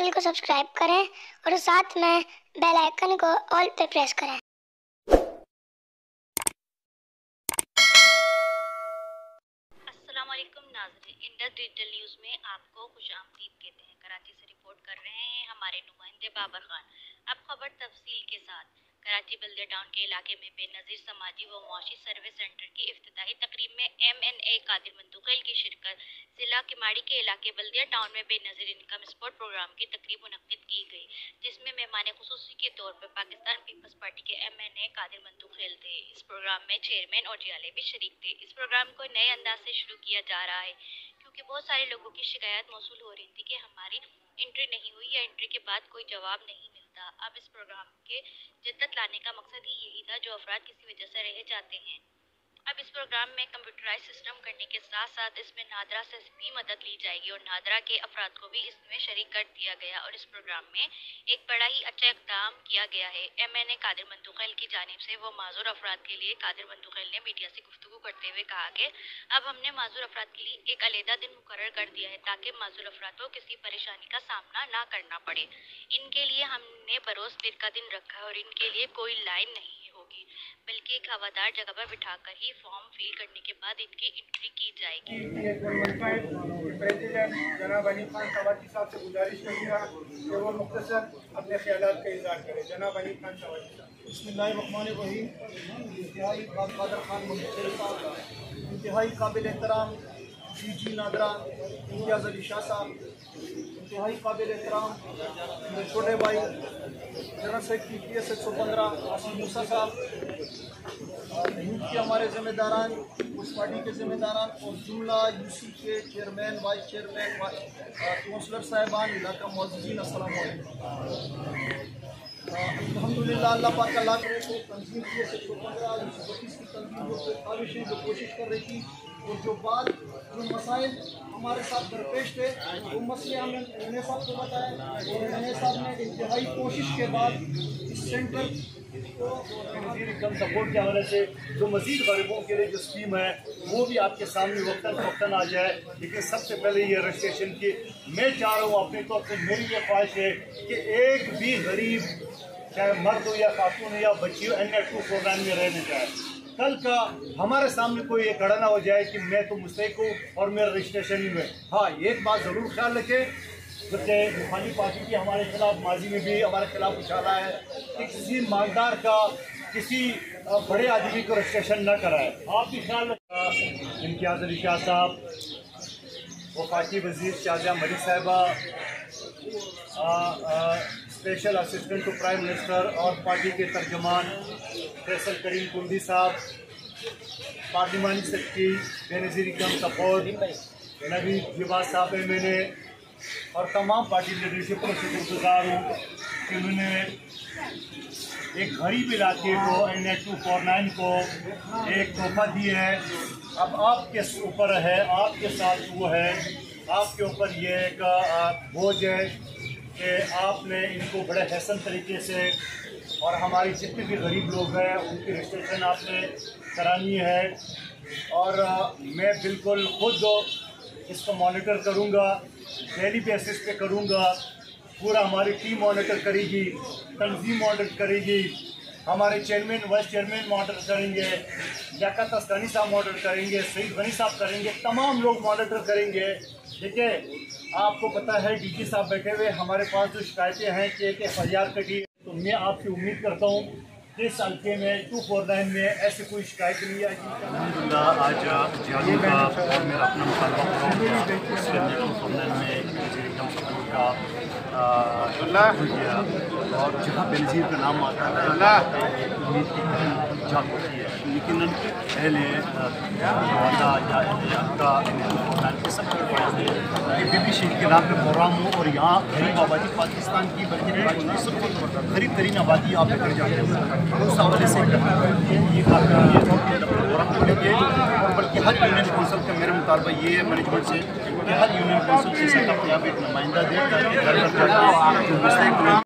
Channel को subscribe करें और साथ में बेल आइकन को ऑल पे प्रेस करें। अस्सलाम वालेकुम नाज़रीन, इंडस डिजिटल न्यूज़ में आपको खुशामदीद कहते हैं। कराची से रिपोर्ट कर रहे हैं हमारे नुमाइंदे बाबर खान। अब खबर तफसील के साथ। कराची बल्दिया टाउन के इलाके में बेनज़ीर समाजी व मुआशी सर्विस सेंटर की इफ्तिताही तकरीब में MNA कादिर मंतूखेल की शिरकत। जिला किमाड़ी के इलाके बल्दिया टाउन में बेनज़ीर इनकम सपोर्ट प्रोग्राम की तकरीब मुनक्किद की गई, जिसमें मेहमान खुसूसी के तौर पर पाकिस्तान पीपल्स पार्टी के MNA कादिर मंतूखेल थे। इस प्रोग्राम में चेयरमैन और जियाले भी शरीक थे। इस प्रोग्राम को नए अंदाज से शुरू किया जा रहा है, क्योंकि बहुत सारे लोगों की शिकायत मौसूल हो रही थी कि हमारी एंट्री नहीं हुई या एंट्री के बाद कोई जवाब नहीं मिलता। अब इस प्रोग्राम के जिद्दत लाने का मकसद ही यही था, जो अफराद किसी वजह से रह जाते हैं। अब इस प्रोग्राम में कंप्यूटराइज सिस्टम करने के साथ साथ इसमें नादरा से भी मदद ली जाएगी और नादरा के अफराद को भी इसमें शरीक कर दिया गया और इस प्रोग्राम में एक बड़ा ही अच्छा इक़दाम किया गया है। MNA कादिर मंतूखेल की जानिब से वो माजूर अफराद के लिए कादिर मंतूखेल ने मीडिया से गुफ्तगू करते हुए कहा कि अब हमने माजूर अफराद के लिए एक अलहदा दिन मुकर्रर कर दिया है, ताकि माजूर अफराद को किसी परेशानी का सामना ना करना पड़े। इनके लिए हमने बरोज़ पीर का दिन रखा है और इनके लिए कोई लाइन नहीं होगी, बल्कि एक हवादार जगह पर बिठाकर ही फॉर्म फिल करने के बाद इनकी एंट्री की जाएगी। जनाब अली खान सवाजी साहब से गुजारिश करूँगा कि वो मुख्तसर अपने ख्यालात का इज़हार करें। जनाब अली खान सवाजी साहब। बिस्मिल्लाहिर्रहमानिर्रहीम। इंतहाई कादर खान मुंतज़िर साहब, इंतहाई काबिल एहतराम DG नादरा इम्तियाज़ अली शाह साहब, इंतहाई काबिल एहतराम मेरे छोटे भाई जनरल सेक्रेटरी PS 115 आसिम मूसा साहब, यूथ के हमारे ज़िम्मेदारान, उस पार्टी के ज़िम्मेदारान और जुमला UC के चेयरमैन, वाइस चेयरमैन, काउंसलर साहिबान, इलाका मुअज़्ज़िज़ीन, अस्सलाम वालेकुम। अल्हम्दुलिल्लाह, अल्लाह पाक का लाख को तंजीम की 115 की तंजीम जो काविशें जो कोशिश कर रही थी और जो मसाइल हमारे साथ दरपेश थे वो मसले हमें MNA साहब को बताए और MNA साहब ने इंतहाई कोशिश के बाद इस सेंटर को इनकम सपोर्ट के हवाले से जो मज़ीद गरीबों के लिए जो स्कीम है वो भी आपके सामने वक्तन आ जाए। लेकिन सबसे पहले ये रजिस्ट्रेशन की मैं चाह रहा हूँ, अपने तौर पर मेरी ये ख्वाहिश है कि एक भी गरीब चाहे मर्द हो या खातून या बच्ची हो NA2 प्रोग्राम में रहने जाए। कल का हमारे सामने कोई ये खड़ा ना हो जाए कि मैं तो मुस्तहिक हूँ और मेरा रजिस्ट्रेशन ही में। हाँ, एक बात ज़रूर ख्याल रखें, क्योंकि मुखालिफ पार्टी की हमारे खिलाफ माजी में भी हमारे खिलाफ उछाला है कि किसी मालदार का किसी बड़े आदमी को रजिस्ट्रेशन न कराए। आप भी ख्याल रखें। इम्तियाज़ अली शाह साहब, वफाकी वज़ीर शाहजहां मलिक साहिबा, special assistant to prime minister और पार्टी के तर्जमान फैसल करीम कुंडी साहब, पार्लिमानी secretary Benazir income support Nabi जिबाज साहब MNA और तमाम पार्टी लीडरशिप को शुक्रगुजार हूँ कि उन्होंने एक गरीब इलाके को NA249 को एक तोहफा दिया है। अब आपके ऊपर है, आपके साथ वो है, आपके ऊपर ये एक बोझ है कि आपने इनको बड़े हसन तरीके से और हमारी जितने भी गरीब लोग हैं उनकी रजिस्ट्रेशन आपने करानी है। और मैं बिल्कुल खुद इसको मॉनिटर करूँगा, डेली बेसिस पे करूँगा। पूरा हमारी टीम मॉनिटर करेगी, तंजीम मॉनिटर करेगी, हमारे चेयरमैन वाइस चेयरमैन मॉनिटर करेंगे, लियाकत अस्तानी साहब मॉनिटर करेंगे, सईद गनी साहब करेंगे, तमाम लोग मॉनिटर करेंगे। देखिए, आपको पता है DG साहब बैठे हुए, हमारे पास जो शिकायतें हैं कि एक FIR कटी, तो मैं आपसे उम्मीद करता हूँ कि इस हल्के में 249 में ऐसी कोई शिकायत नहीं आएगी। अलहमदिल्ला, आज जियालों का और मेरा अपना मुतालबा में किया और जहाँ बेनज़ीर का नाम आता है उम्मीद की जाग होती है। लेकिन पहले वादा या का सबके पास कि बीबी शहीद के नाम पर प्रोग्राम हो और यहाँ गरीब आबादी पाकिस्तान की बल्कि गरीब तरीन आबादी आप लेकर जाते हैं, उस हवाले से ये प्रोग्राम खोलेंगे। और बल्कि हर यूनियन कौंसिल का मेरा मुतालबा ये है मैनेजमेंट से कि हर यूनियन कौंसिल से सेटअप यहाँ पे एक नुमाइंदा दे ताकि घर घर